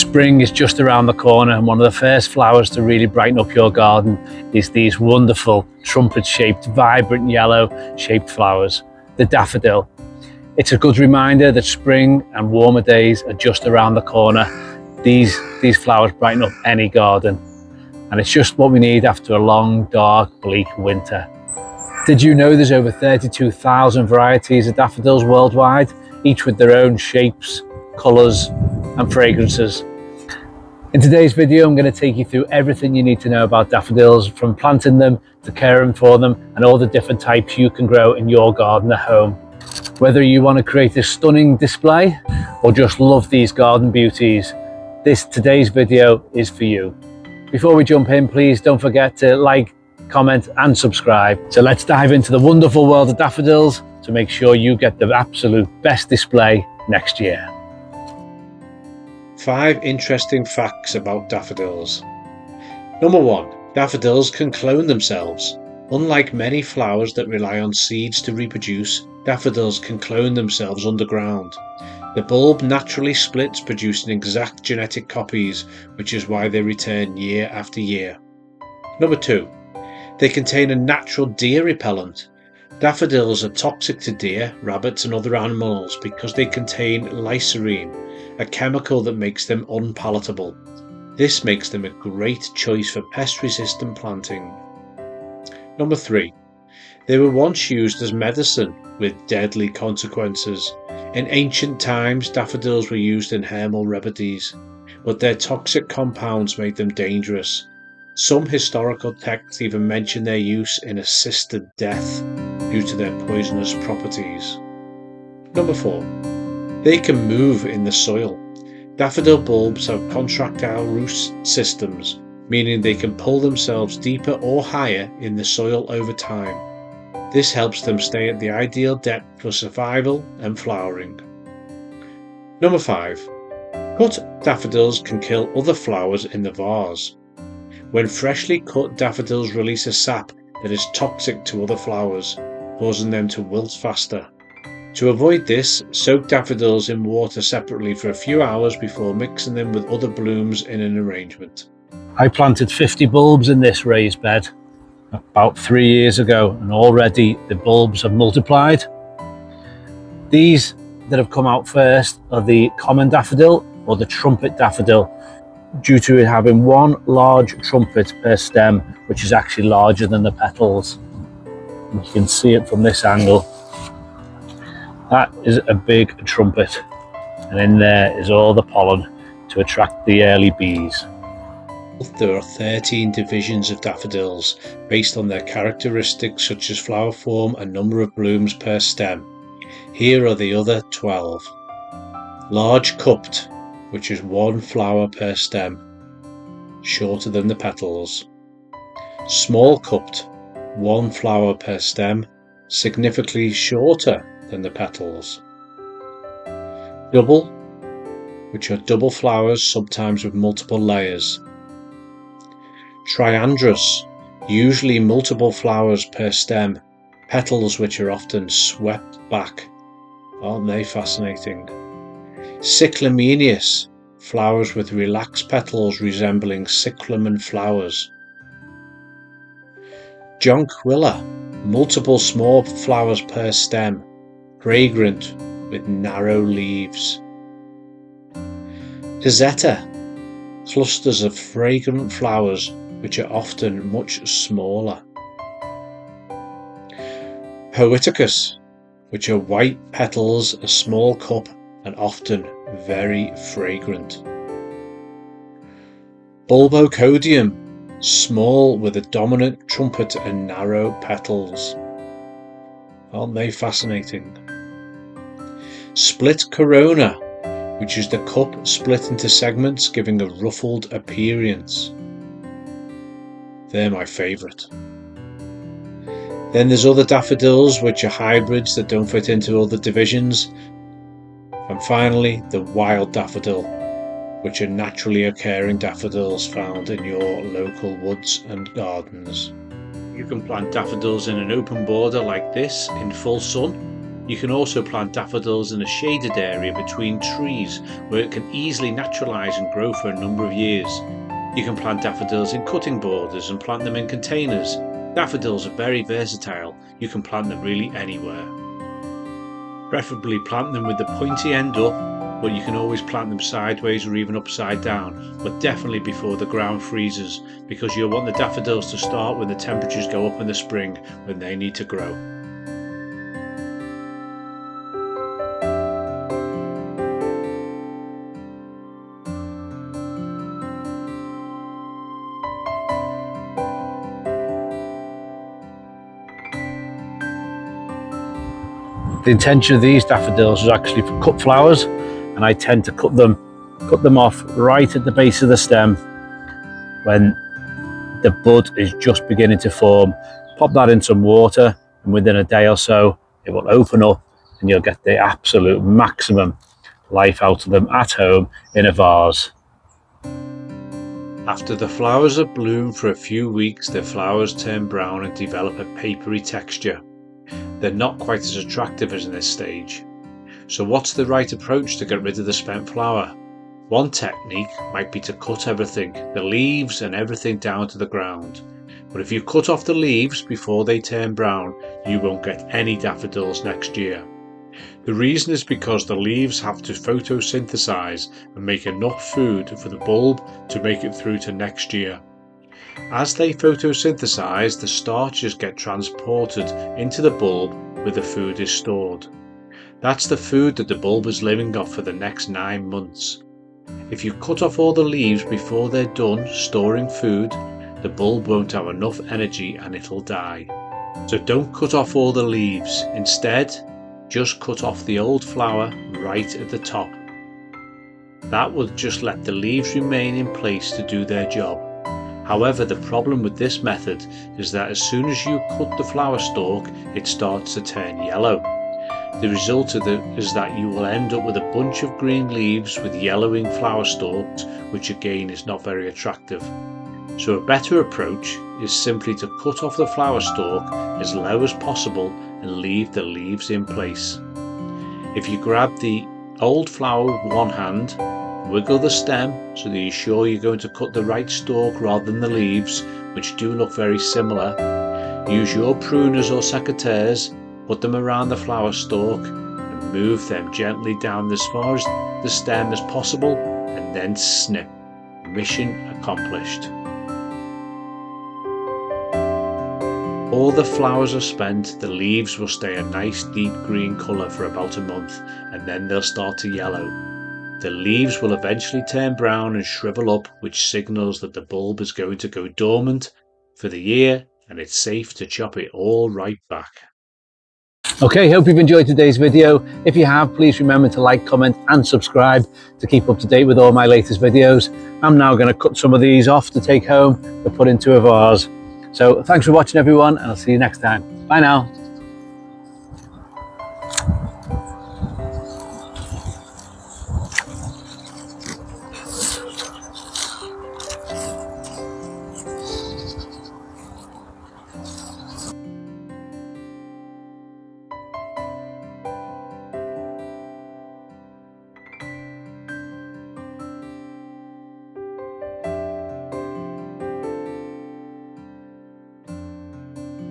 Spring is just around the corner, and one of the first flowers to really brighten up your garden is these wonderful trumpet-shaped, vibrant yellow-shaped flowers, the daffodil. It's a good reminder that spring and warmer days are just around the corner. These flowers brighten up any garden, and it's just what we need after a long, dark, bleak winter. Did you know there's over 32,000 varieties of daffodils worldwide, each with their own shapes, colours and fragrances? In today's video, I'm going to take you through everything you need to know about daffodils, from planting them to caring for them and all the different types you can grow in your garden at home. Whether you want to create a stunning display or just love these garden beauties, today's video is for you. Before we jump in, please don't forget to like, comment and subscribe. So let's dive into the wonderful world of daffodils to make sure you get the absolute best display next year. 5 interesting facts about daffodils. Number 1. Daffodils can clone themselves. Unlike many flowers that rely on seeds to reproduce, daffodils can clone themselves underground. The bulb naturally splits, producing exact genetic copies, which is why they return year after year. Number 2. They contain a natural deer repellent. Daffodils are toxic to deer, rabbits and other animals because they contain lyserine, a chemical that makes them unpalatable. This makes them a great choice for pest-resistant planting. Number 3. They were once used as medicine with deadly consequences. In ancient times, daffodils were used in herbal remedies, but their toxic compounds made them dangerous. Some historical texts even mention their use in assisted death due to their poisonous properties. Number 4. They can move in the soil. Daffodil bulbs have contractile root systems, meaning they can pull themselves deeper or higher in the soil over time. This helps them stay at the ideal depth for survival and flowering. Number 5. Cut daffodils can kill other flowers in the vase. When freshly cut, daffodils release a sap that is toxic to other flowers, causing them to wilt faster. To avoid this, soak daffodils in water separately for a few hours before mixing them with other blooms in an arrangement. I planted 50 bulbs in this raised bed about 3 years ago, and already the bulbs have multiplied. These that have come out first are the common daffodil or the trumpet daffodil, due to it having one large trumpet per stem, which is actually larger than the petals. You can see it from this angle. That is a big trumpet, and in there is all the pollen to attract the early bees. There are 13 divisions of daffodils based on their characteristics such as flower form and number of blooms per stem. Here are the other 12. Large cupped, which is 1 flower per stem, shorter than the petals. Small cupped, 1 flower per stem, significantly shorter than the petals. Double, which are double flowers, sometimes with multiple layers. Triandrous, usually multiple flowers per stem, petals which are often swept back. Aren't they fascinating? Cyclaminous, flowers with relaxed petals resembling cyclamen flowers. Jonquilla, multiple small flowers per stem, fragrant with narrow leaves. Tizeta, clusters of fragrant flowers which are often much smaller. Poeticus, which are white petals, a small cup, and often very fragrant. Bulbocodium, small with a dominant trumpet and narrow petals. Aren't they fascinating? Split corona, which is the cup split into segments, giving a ruffled appearance. They're my favourite. Then there's other daffodils, which are hybrids that don't fit into other divisions. And finally, the wild daffodil, which are naturally occurring daffodils found in your local woods and gardens. You can plant daffodils in an open border like this in full sun, You can also plant daffodils in a shaded area between trees where it can easily naturalise and grow for a number of years. You can plant daffodils in cutting borders and plant them in containers. Daffodils are very versatile. You can plant them really anywhere. Preferably plant them with the pointy end up, but you can always plant them sideways or even upside down, but definitely before the ground freezes, because you'll want the daffodils to start when the temperatures go up in the spring when they need to grow. The intention of these daffodils is actually for cut flowers, and I tend to cut them off right at the base of the stem when the bud is just beginning to form. Pop that in some water, and within a day or so it will open up and you'll get the absolute maximum life out of them at home in a vase. After the flowers have bloomed for a few weeks, their flowers turn brown and develop a papery texture. They're not quite as attractive as in this stage. So what's the right approach to get rid of the spent flower? One technique might be to cut everything, the leaves and everything down to the ground. But if you cut off the leaves before they turn brown, you won't get any daffodils next year. The reason is because the leaves have to photosynthesize and make enough food for the bulb to make it through to next year. As they photosynthesize, the starches get transported into the bulb where the food is stored. That's the food that the bulb is living off for the next 9 months. If you cut off all the leaves before they're done storing food, the bulb won't have enough energy and it'll die. So don't cut off all the leaves. Instead, just cut off the old flower right at the top. That will just let the leaves remain in place to do their job. However, the problem with this method is that as soon as you cut the flower stalk, it starts to turn yellow. The result is that you will end up with a bunch of green leaves with yellowing flower stalks, which again is not very attractive. So a better approach is simply to cut off the flower stalk as low as possible and leave the leaves in place. If you grab the old flower with one hand, wiggle the stem so that you're sure you're going to cut the right stalk rather than the leaves, which do look very similar. Use your pruners or secateurs, put them around the flower stalk and move them gently down as far as the stem as possible and then snip. Mission accomplished. All the flowers are spent, the leaves will stay a nice deep green colour for about a month and then they'll start to yellow. The leaves will eventually turn brown and shrivel up, which signals that the bulb is going to go dormant for the year and it's safe to chop it all right back. Okay, hope you've enjoyed today's video. If you have, please remember to like, comment and subscribe to keep up to date with all my latest videos. I'm now going to cut some of these off to take home to put into a vase. So thanks for watching everyone, and I'll see you next time. Bye now.